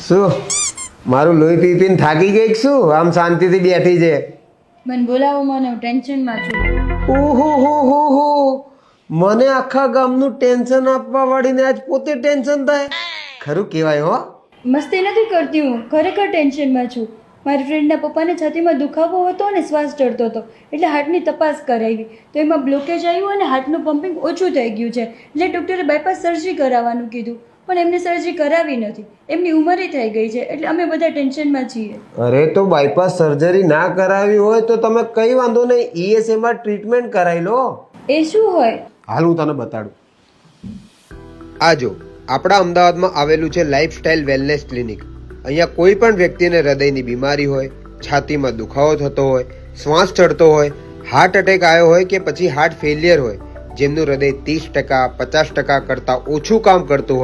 શું મારું લોહી પી પીને થાકી ગઈ કે શું? આમ શાંતિથી બેઠી છે. મને બોલાવો, મને હું ટેન્શનમાં છું. ઓહો હો હો હો, મને આખા ગામનું ટેન્શન આપવા વાળીને આજ પોતે ટેન્શન થાય. ખરું કહેવાય હો. મસ્તી નથી કરતી, હું ખરેખર ટેન્શનમાં છું. મારી ફ્રેન્ડના પપ્પાને છાતીમાં દુખાવો હતો અને શ્વાસ ચડતો હતો, એટલે હાર્ટની તપાસ કરાવી તો એમાં બ્લોકેજ આવ્યું અને હાર્ટનું પમ્પિંગ ઓછું થઈ ગયું છે. એટલે ડૉક્ટરે બાયપાસ સર્જરી કરાવવાનું કીધું, પણ એમને સર્જરી કરાવી નથી. એમની ઉંમરે થઈ ગઈ છે, એટલે અમે બધા ટેન્શનમાં છીએ. અરે તો બાયપાસ સર્જરી ના કરાવી હોય તો તમે કઈ વાંધો નહીં, ઈએસએમાં ટ્રીટમેન્ટ કરાવી લો. એ શું હોય? હાલ હું તને બતાડું. આ જો આપણા અમદાવાદમાં આવેલું છે લાઈફસ્ટાઈલ વેલનેસ ક્લિનિક. અહીંયા કોઈ પણ વ્યક્તિને હૃદયની બીમારી હોય, છાતીમાં દુખાવો થતો હોય, શ્વાસ ચડતો હોય, હાર્ટ એટેક આવ્યો હોય કે પછી હાર્ટ ફેલિયર હોય, જેમનું હૃદય 30% 50% કરતાં ઓછું કામ કરતું હોય